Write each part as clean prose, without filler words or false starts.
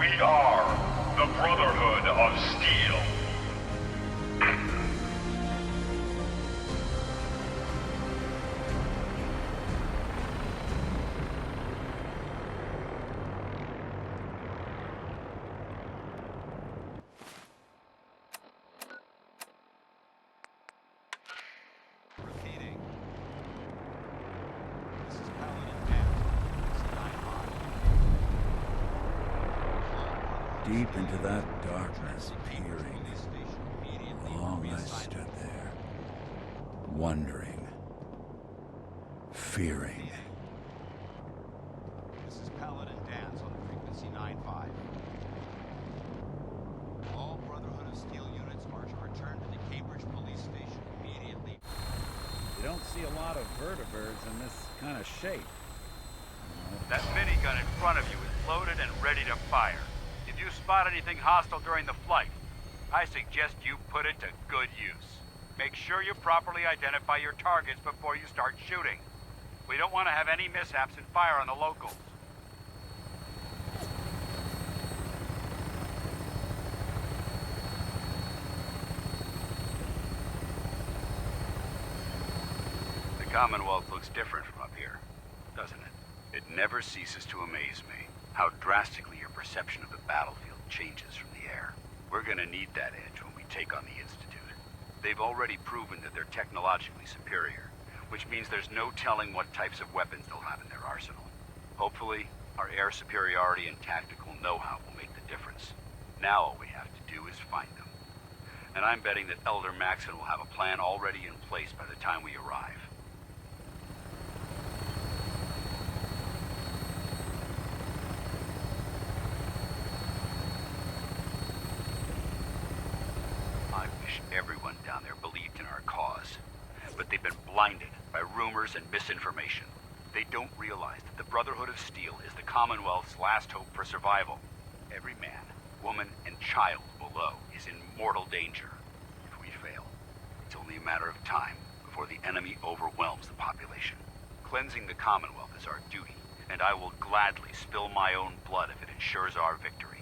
We are the Brotherhood of Steel. Deep into that darkness, peering, long I stood there, wondering, fearing. This is Paladin Dance on frequency 9-5. All Brotherhood of Steel units are to return to the Cambridge police station immediately. You don't see a lot of vertebrates in this kind of shape. That minigun in front of you is loaded and ready to fire. If you spot anything hostile during the flight, I suggest you put it to good use. Make sure you properly identify your targets before you start shooting. We don't want to have any mishaps and fire on the locals. The Commonwealth looks different from up here, doesn't it? It never ceases to amaze me how drastically your perception of the battlefield changes from the air. We're gonna need that edge when we take on the Institute. They've already proven that they're technologically superior, which means there's no telling what types of weapons they'll have in their arsenal. Hopefully, our air superiority and tactical know-how will make the difference. Now all we have to do is find them. And I'm betting that Elder Maxon will have a plan already in place by the time we arrive. Everyone down there believed in our cause, but they've been blinded by rumors and misinformation. They don't realize that the Brotherhood of Steel is the Commonwealth's last hope for survival. Every man, woman, and child below is in mortal danger. If we fail, it's only a matter of time before the enemy overwhelms the population. Cleansing the Commonwealth is our duty, and I will gladly spill my own blood if it ensures our victory.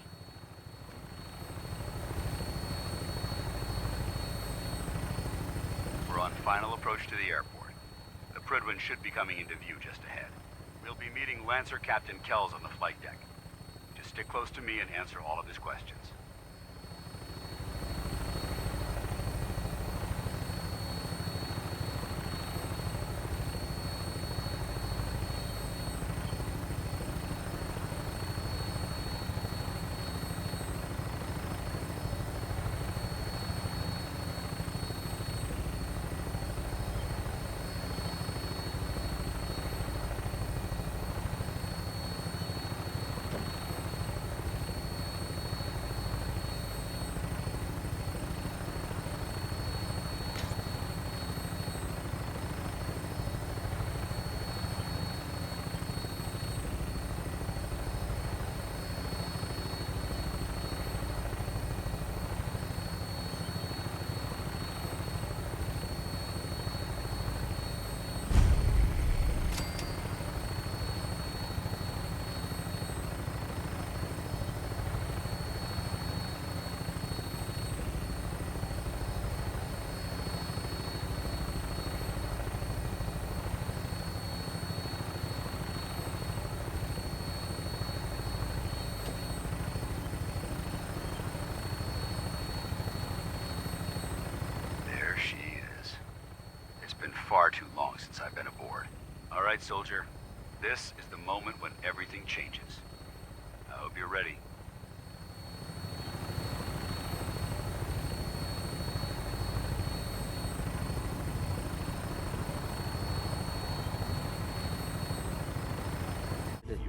We're on final approach to the airport. The Prydwen should be coming into view just ahead. We'll be meeting Lancer Captain Kells on the flight deck. Just stick close to me and answer all of his questions. Far too long since I've been aboard. All right, soldier. This is the moment when everything changes. I hope you're ready.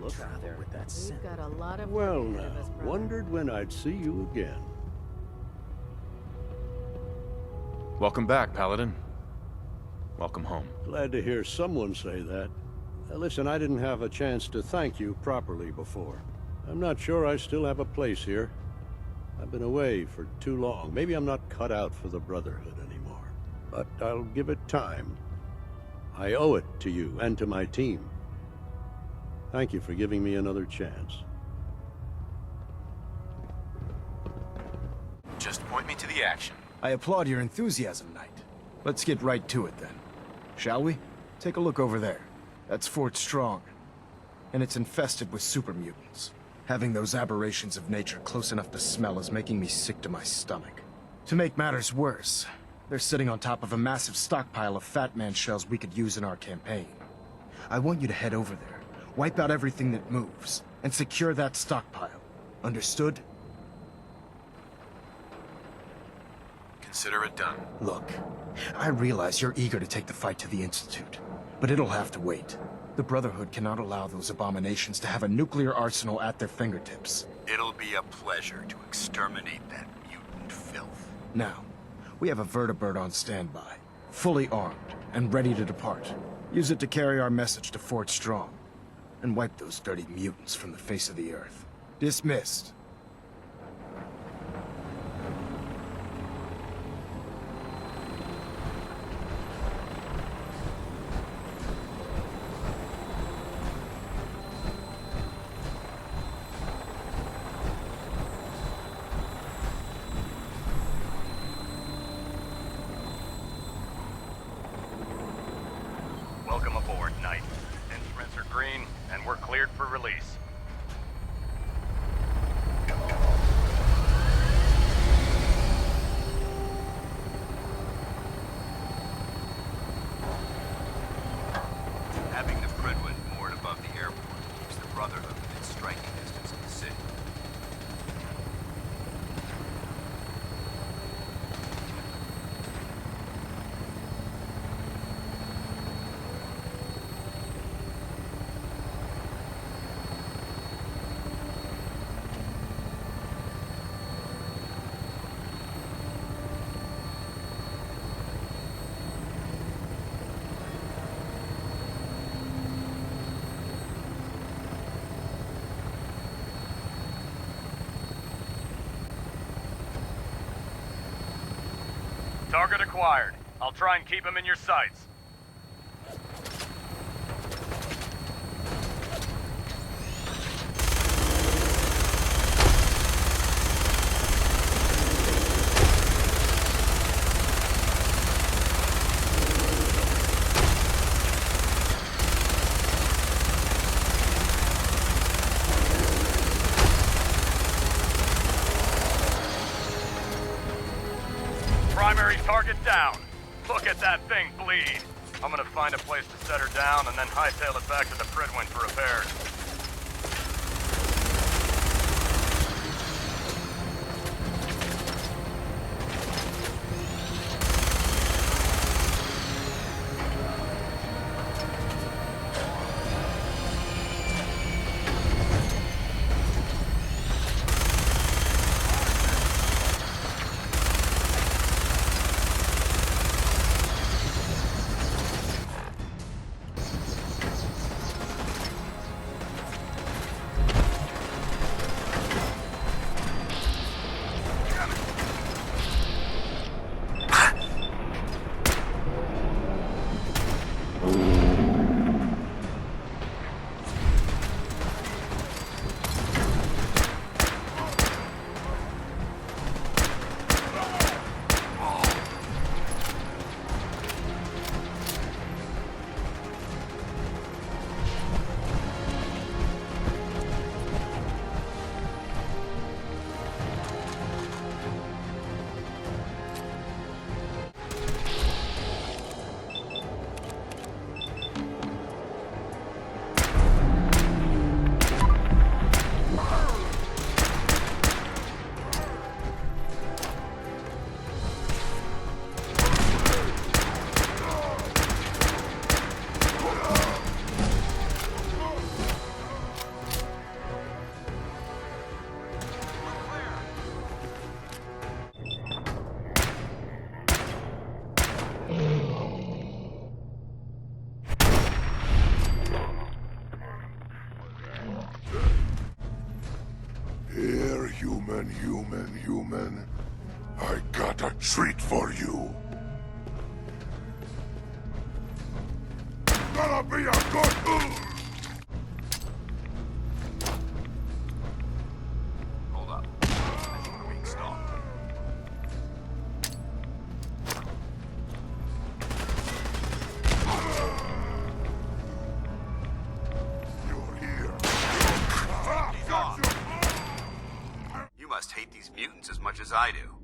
Look out there with that scent. We've got a lot of Well work ahead of now, us, brother. wondered when I'd see you again. Welcome back, Paladin. Welcome home. Glad to hear someone say that. Listen, I didn't have a chance to thank you properly before. I'm not sure I still have a place here. I've been away for too long. Maybe I'm not cut out for the Brotherhood anymore. But I'll give it time. I owe it to you and to my team. Thank you for giving me another chance. point me to the action. I applaud your enthusiasm, Knight. Let's get right to it, then. Shall we? Take a look over there. That's Fort Strong. And it's infested with super mutants. Having those aberrations of nature close enough to smell is making me sick to my stomach. To make matters worse, they're sitting on top of a massive stockpile of Fat Man shells we could use in our campaign. I want you to head over there, wipe out everything that moves, and secure that stockpile. Understood? Consider it done. Look, I realize you're eager to take the fight to the Institute, but it'll have to wait. The Brotherhood cannot allow those abominations to have a nuclear arsenal at their fingertips. It'll be a pleasure to exterminate that mutant filth. Now, we have a vertibird on standby, fully armed and ready to depart. Use it to carry our message to Fort Strong, and wipe those dirty mutants from the face of the earth. Dismissed. Welcome aboard, Knight. Instruments are green, and we're cleared for release. Having the Brotherhood moored above the airport keeps the Brotherhood within striking distance of the city. Target acquired. I'll try and keep him in your sights. Primary target down. Look at that thing bleed. I'm gonna find a place to set her down and then hightail it back to the Pridwin for repairs. Here, human. I got a treat for you. Gonna be a good... Hold up. I think we're being stalked. hate these mutants as much as I do.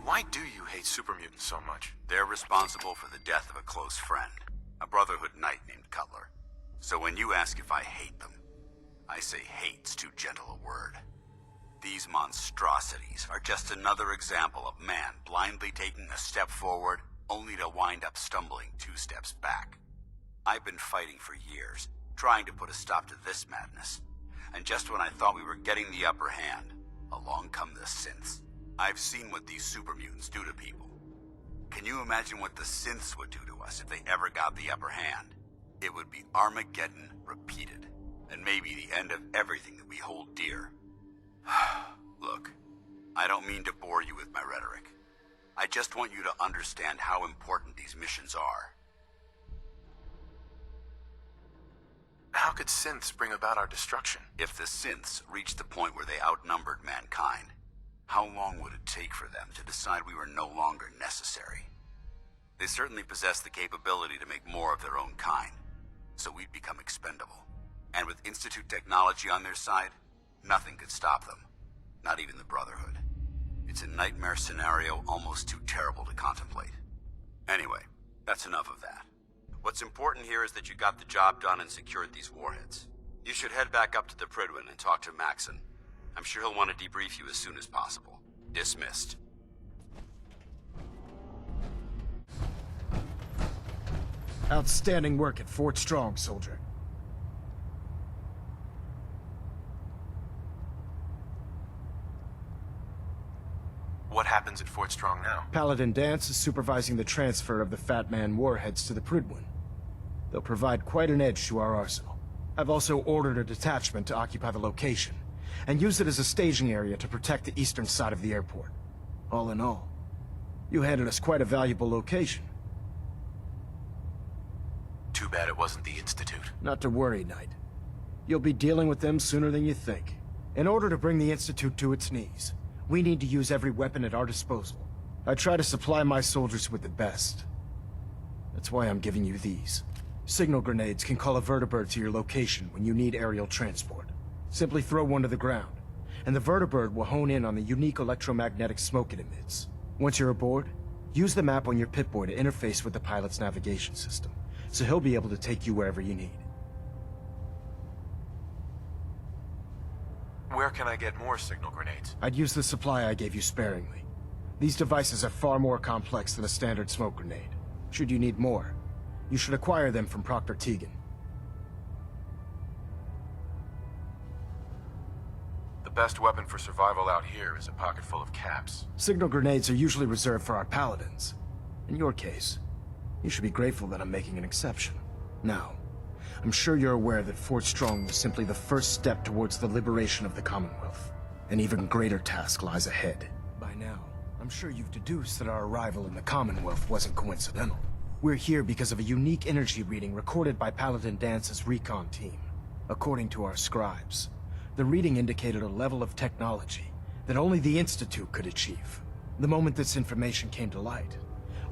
Why do you hate super mutants so much? They're responsible for the death of a close friend, a Brotherhood knight named Cutler. So when you ask if I hate them, I say hate's too gentle a word. These monstrosities are just another example of man blindly taking a step forward, only to wind up stumbling 2 steps back. I've been fighting for years, trying to put a stop to this madness. And just when I thought we were getting the upper hand, along come the synths. I've seen what these super mutants do to people. Can you imagine what the synths would do to us if they ever got the upper hand? It would be Armageddon repeated, and maybe the end of everything that we hold dear. Look, I don't mean to bore you with my rhetoric. I just want you to understand how important these missions are. How could synths bring about our destruction? If the synths reached the point where they outnumbered mankind, how long would it take for them to decide we were no longer necessary? They certainly possess the capability to make more of their own kind, so we'd become expendable. And with Institute technology on their side, nothing could stop them. Not even the Brotherhood. It's a nightmare scenario almost too terrible to contemplate. Anyway, that's enough of that. What's important here is that you got the job done and secured these warheads. You should head back up to the Pridwin and talk to Maxon. I'm sure he'll want to debrief you as soon as possible. Dismissed. Outstanding work at Fort Strong, soldier. What happens at Fort Strong now? Paladin Dance is supervising the transfer of the Fat Man warheads to the Pridwin. They'll provide quite an edge to our arsenal. I've also ordered a detachment to occupy the location, and use it as a staging area to protect the eastern side of the airport. All in all, you handed us quite a valuable location. Too bad it wasn't the Institute. Not to worry, Knight. You'll be dealing with them sooner than you think. In order to bring the Institute to its knees, we need to use every weapon at our disposal. I try to supply my soldiers with the best. That's why I'm giving you these. Signal grenades can call a vertibird to your location when you need aerial transport. Simply throw one to the ground, and the vertibird will hone in on the unique electromagnetic smoke it emits. Once you're aboard, use the map on your Pip-Boy to interface with the pilot's navigation system, so he'll be able to take you wherever you need. Where can I get more signal grenades? I'd use the supply I gave you sparingly. These devices are far more complex than a standard smoke grenade. Should you need more, you should acquire them from Proctor Teagan. The best weapon for survival out here is a pocket full of caps. Signal grenades are usually reserved for our paladins. In your case, you should be grateful that I'm making an exception. Now, I'm sure you're aware that Fort Strong was simply the first step towards the liberation of the Commonwealth. An even greater task lies ahead. By now, I'm sure you've deduced that our arrival in the Commonwealth wasn't coincidental. We're here because of a unique energy reading recorded by Paladin Dance's recon team. According to our scribes, the reading indicated a level of technology that only the Institute could achieve. The moment this information came to light,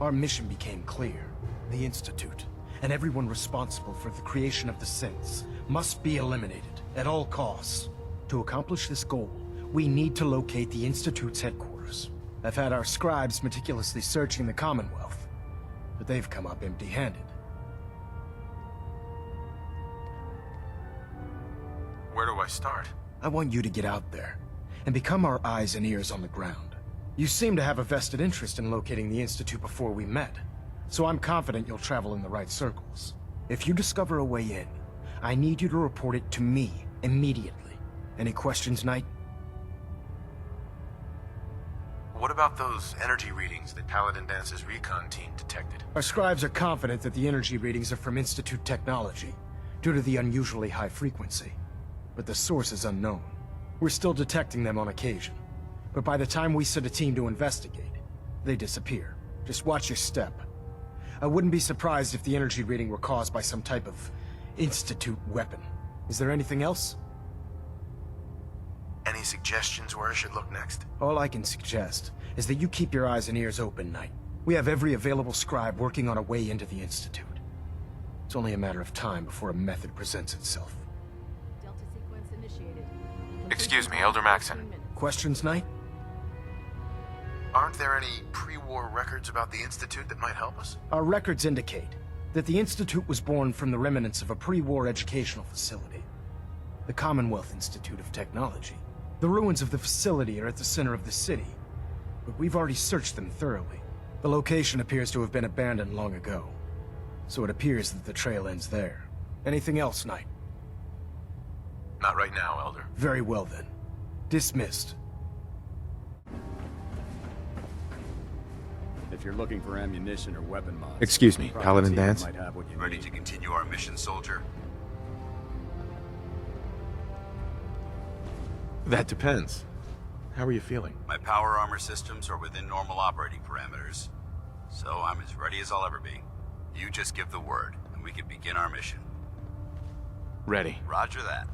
our mission became clear. The Institute, and everyone responsible for the creation of the synths, must be eliminated at all costs. To accomplish this goal, we need to locate the Institute's headquarters. I've had our scribes meticulously searching the Commonwealth, but they've come up empty-handed. Where do I start? I want you to get out there and become our eyes and ears on the ground. You seem to have a vested interest in locating the Institute before we met, so I'm confident you'll travel in the right circles. If you discover a way in, I need you to report it to me immediately. Any questions, Knight? What about those energy readings that Paladin Dance's recon team detected? Our scribes are confident that the energy readings are from Institute technology, due to the unusually high frequency. But the source is unknown. We're still detecting them on occasion. But by the time we send a team to investigate, they disappear. Just watch your step. I wouldn't be surprised if the energy reading were caused by some type of Institute weapon. Is there anything else? Any suggestions where I should look next? All I can suggest is that you keep your eyes and ears open, Knight. We have every available scribe working on a way into the Institute. It's only a matter of time before a method presents itself. Delta sequence initiated. Excuse me, Elder Maxon. Questions, Knight? Aren't there any pre-war records about the Institute that might help us? Our records indicate that the Institute was born from the remnants of a pre-war educational facility, the Commonwealth Institute of Technology. The ruins of the facility are at the center of the city, but we've already searched them thoroughly. The location appears to have been abandoned long ago, so it appears that the trail ends there. Anything else, Knight? Not right now, Elder. Very well then. Dismissed. If you're looking for ammunition or weapon mods... Excuse me, Paladin Dance? might have what you Ready need. to continue our mission, soldier? That depends. How are you feeling? My power armor systems are within normal operating parameters, so I'm as ready as I'll ever be. You just give the word, and we can begin our mission. Ready. Roger that.